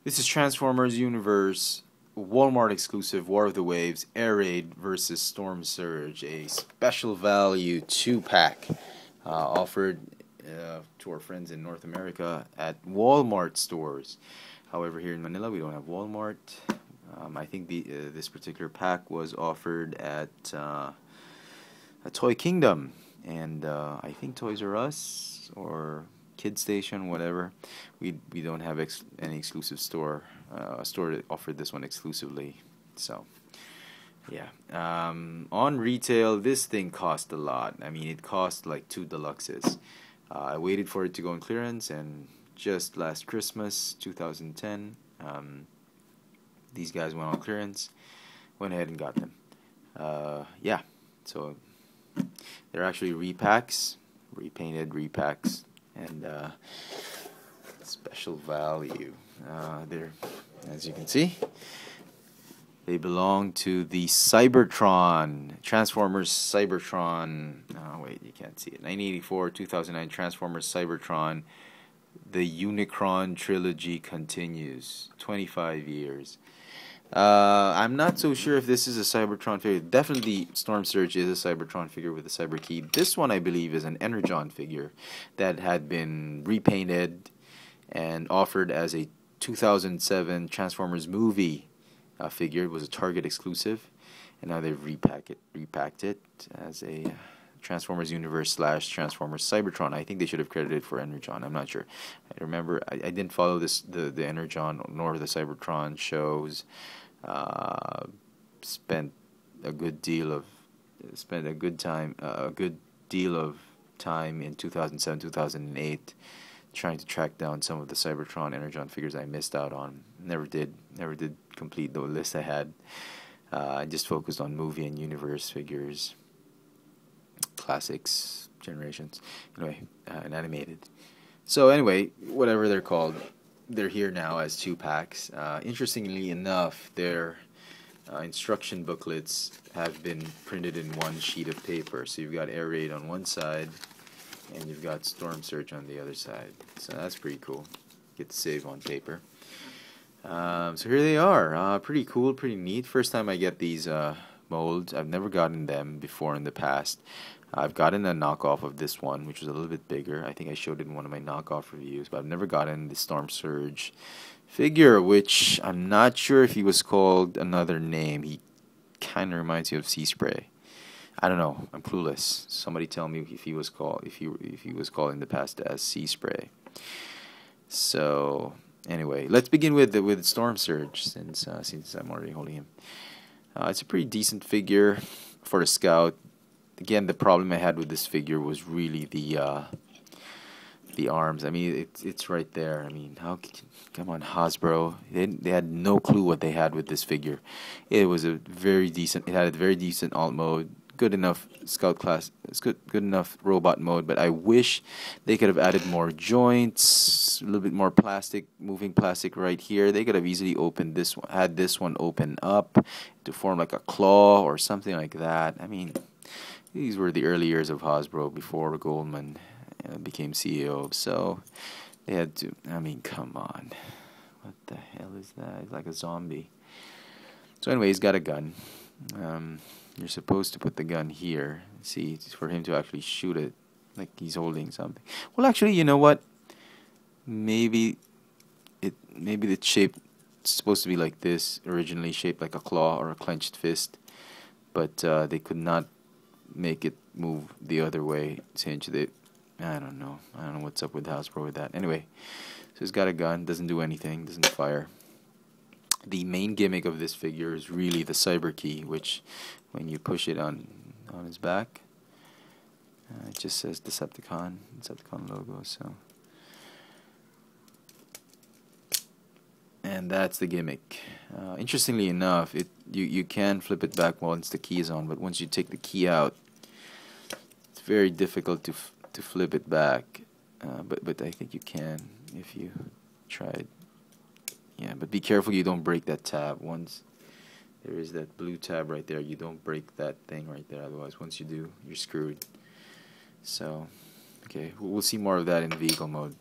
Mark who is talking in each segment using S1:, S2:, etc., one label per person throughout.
S1: This is Transformers Universe, Walmart exclusive War of the Waves, Air Raid versus Storm Surge, a special value 2-pack offered to our friends in North America at Walmart stores. However, here in Manila, we don't have Walmart. I think this particular pack was offered at a Toy Kingdom, and I think Toys R Us or Kid Station, whatever. We don't have any exclusive store, a store that offered this one exclusively. So yeah, on retail, this thing cost a lot. I mean, it cost like 2 deluxes. I waited for it to go on clearance, and just last Christmas, 2010, these guys went on clearance. Went ahead and got them. Yeah, so they're actually repacks, repainted repacks, and special value. They're, as you can see, they belong to the Cybertron, Transformers Cybertron. Oh wait, you can't see it. 1984, 2009 Transformers Cybertron. The Unicron trilogy continues. 25 years. I'm not so sure if this is a Cybertron figure. Definitely Storm Surge is a Cybertron figure with a Cyber Key. This one, I believe, is an Energon figure that had been repainted and offered as a 2007 Transformers movie figure. It was a Target exclusive, and now they've repacked it as a Transformers Universe / Transformers Cybertron. I think they should have credited for Energon. I'm not sure. I remember I didn't follow the Energon nor the Cybertron shows. Spent a good deal of time in 2007, 2008 trying to track down some of the Cybertron Energon figures I missed out on. Never did complete the list I had. I just focused on movie and universe figures, classics, generations, anyway, and animated. So anyway, whatever they're called, they're here now as 2-packs. Interestingly enough, their instruction booklets have been printed in one sheet of paper. So you've got Air Raid on one side, and you've got Storm Surge on the other side. So that's pretty cool. Get to save on paper. So here they are. Pretty cool, pretty neat. First time I get these molds. I've never gotten them before in the past. I've gotten a knockoff of this one, which was a little bit bigger. I think I showed it in one of my knockoff reviews, but I've never gotten the Storm Surge figure, which I'm not sure if he was called another name. He kind of reminds you of Sea Spray. I don't know. I'm clueless. Somebody tell me if he was called in the past as Sea Spray. So anyway, let's begin with Storm Surge since I'm already holding him. It's a pretty decent figure for a scout. Again, the problem I had with this figure was really the arms. I mean, it's right there. I mean, come on, Hasbro. They had no clue what they had with this figure. It was a very decent. It had a very decent alt mode, good enough scout class. It's good enough robot mode. But I wish they could have added more joints, a little bit more plastic, moving plastic right here. They could have easily opened this one, had this one open up to form like a claw or something like that. I mean, these were the early years of Hasbro before Goldman became CEO, so they had to. I mean, come on, what the hell is that? It's like a zombie. So anyway, he's got a gun. You're supposed to put the gun here. See, it's for him to actually shoot it, like he's holding something. Well, actually, you know what? Maybe the shape is supposed to be like this, originally shaped like a claw or a clenched fist, but they could not make it move the other way. Change it. I don't know what's up with Hasbro with that. Anyway, so he's got a gun, doesn't do anything, doesn't fire. The main gimmick of this figure is really the Cyber Key, which when you push it on his back, it just says Decepticon logo. So, and that's the gimmick. Interestingly enough, you can flip it back once the key is on, but once you take the key out, it's very difficult to flip it back. But I think you can if you try it. Yeah, but be careful you don't break that tab. Once there is that blue tab right there, you don't break that thing right there. Otherwise, once you do, you're screwed. So, okay, we'll see more of that in vehicle mode.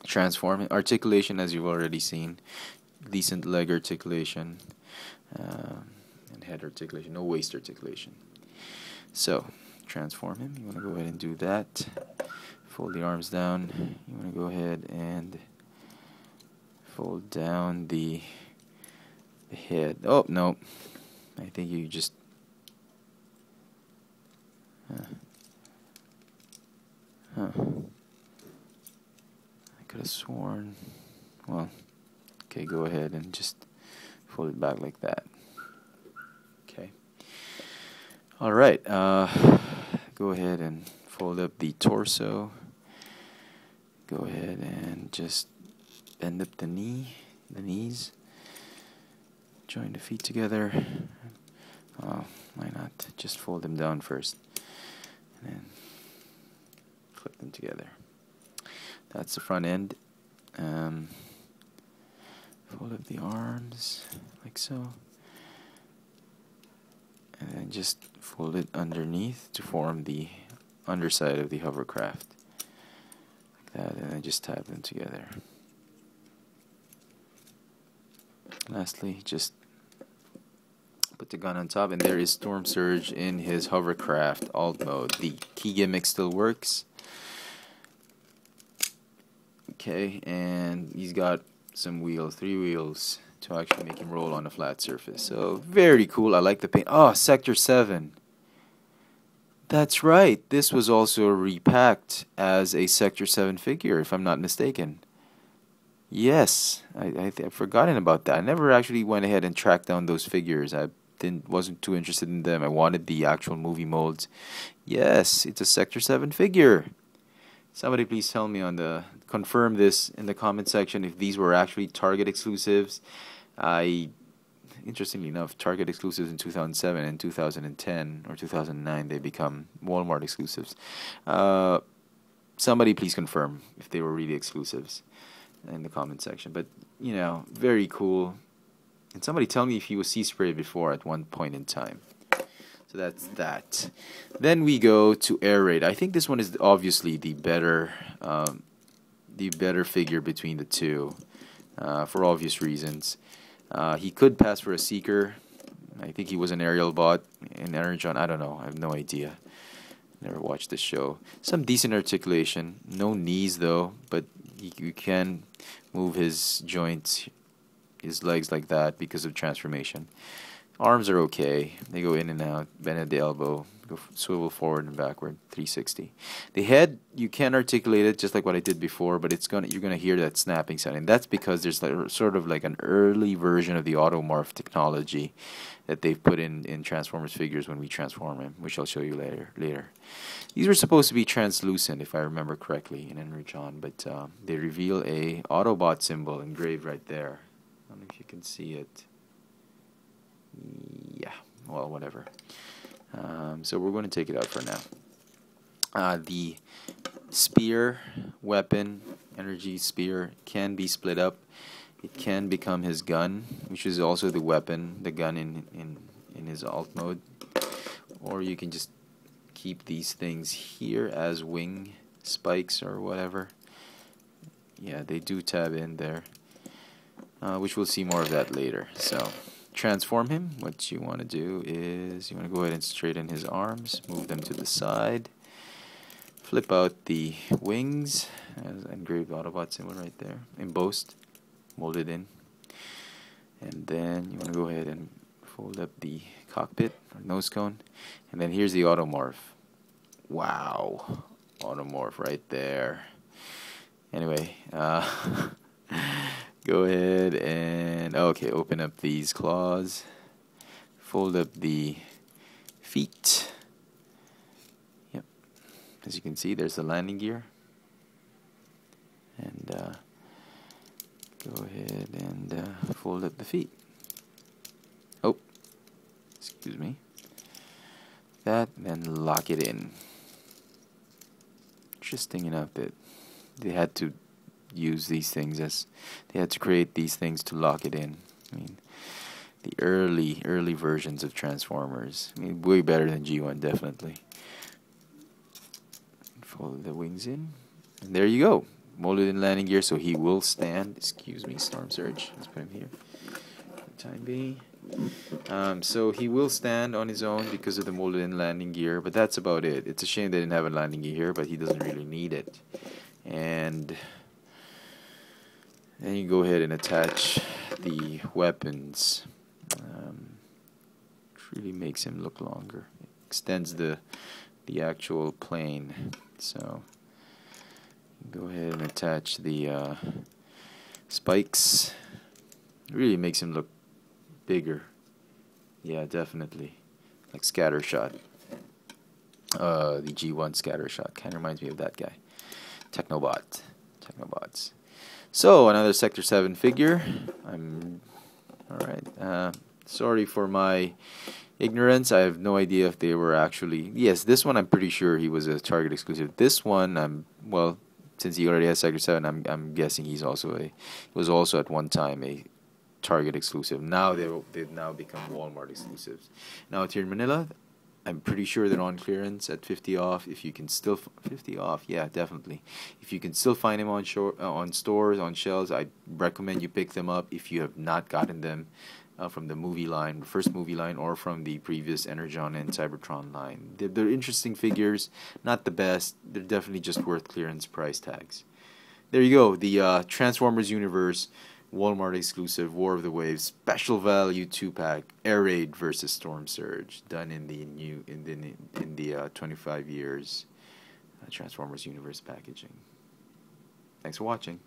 S1: Transform it. Articulation, as you've already seen, decent leg articulation, and head articulation, no waist articulation. So, transform him. You want to go ahead and do that. Fold the arms down. You want to go ahead and fold down the head. Oh, no. I think you just... I could have sworn... Well, okay, go ahead and just fold it back like that. Okay. Alright, go ahead and fold up the torso. Go ahead and just bend up the knees. Join the feet together. Oh, why not? Just fold them down first. And then flip them together. That's the front end. Fold up the arms like so. And then just fold it underneath to form the underside of the hovercraft. Like that, and then just tap them together. Lastly, just put the gun on top, and there is Storm Surge in his hovercraft alt mode. The key gimmick still works. Okay, and he's got some wheels, 3 wheels, to actually make him roll on a flat surface. So, very cool. I like the paint. Oh, Sector 7. That's right. This was also repacked as a Sector 7 figure, if I'm not mistaken. Yes, I've forgotten about that. I never actually went ahead and tracked down those figures. I wasn't too interested in them. I wanted the actual movie molds. Yes, it's a Sector 7 figure. Somebody please tell me confirm this in the comment section if these were actually Target exclusives. Interestingly enough, Target exclusives in 2007 and 2010 or 2009 they become Wal-Mart exclusives. Somebody please confirm if they were really exclusives in the comment section. But you know, very cool. And somebody tell me if he was sea spray before at one point in time. So that's that. Then we go to Air Raid. I think this one is obviously the better figure between the two, for obvious reasons. He could pass for a Seeker. I think he was an aerial bot in Energon. I don't know. I have no idea. Never watched this show. Some decent articulation. No knees though, but you can move his joints, his legs like that because of transformation. Arms are okay. They go in and out, bend at the elbow, go swivel forward and backward, 360. The head, you can articulate it just like what I did before, but you're gonna hear that snapping sound, and that's because there's like sort of like an early version of the automorph technology that they've put in Transformers figures when we transform him, which I'll show you later. These were supposed to be translucent, if I remember correctly, in Energon, but they reveal a Autobot symbol engraved right there. I don't know if you can see it. Yeah, well, whatever. So we're going to take it out for now. The spear weapon, energy spear, can be split up. It can become his gun, which is also the weapon, the gun in his alt mode. Or you can just keep these things here as wing spikes or whatever. Yeah, they do tab in there, which we'll see more of that later. So, transform him. What you want to do is you want to go ahead and straighten his arms, move them to the side, flip out the wings, as engraved Autobot symbol right there, embossed, molded in, and then you want to go ahead and fold up the cockpit or nose cone, and then here's the automorph. Wow, automorph right there. Anyway, go ahead and open up these claws, fold up the feet. Yep, as you can see, there's the landing gear, and go ahead and fold up the feet. Oh, excuse me. That, and then lock it in. Interesting enough that they had to use these things they had to create these things to lock it in. I mean, the early versions of Transformers. I mean, way better than G1, definitely. Fold the wings in, and there you go. molded in landing gear, so he will stand. Excuse me, Storm Surge. Let's put him here for the time being. So he will stand on his own because of the molded in landing gear, but that's about it. It's a shame they didn't have a landing gear here, but he doesn't really need it. And then you go ahead and attach the weapons. Which really makes him look longer. It extends the actual plane. So go ahead and attach the spikes. It really makes him look bigger. Yeah, definitely. Like Scattershot. The G1 Scattershot. Kind of reminds me of that guy. Technobots. So, another Sector 7 figure. Alright. Sorry for my ignorance. I have no idea if they were actually... Yes, this one I'm pretty sure he was a Target exclusive. This one, well, since he already has Sector 7, I'm guessing he was also at one time a Target exclusive. Now they've now become Wal-Mart exclusives. Now it's here in Manila. I'm pretty sure they're on clearance at 50 off. If you can still 50 off, yeah, definitely. If you can still find them on stores, on shelves, I recommend you pick them up if you have not gotten them from the movie line, the first movie line, or from the previous Energon and Cybertron line. They're interesting figures, not the best. They're definitely just worth clearance price tags. There you go, the Transformers Universe Wal-Mart exclusive War of the Waves special value 2-pack Air Raid versus Storm Surge, done in the 25 years Transformers Universe packaging. Thanks for watching.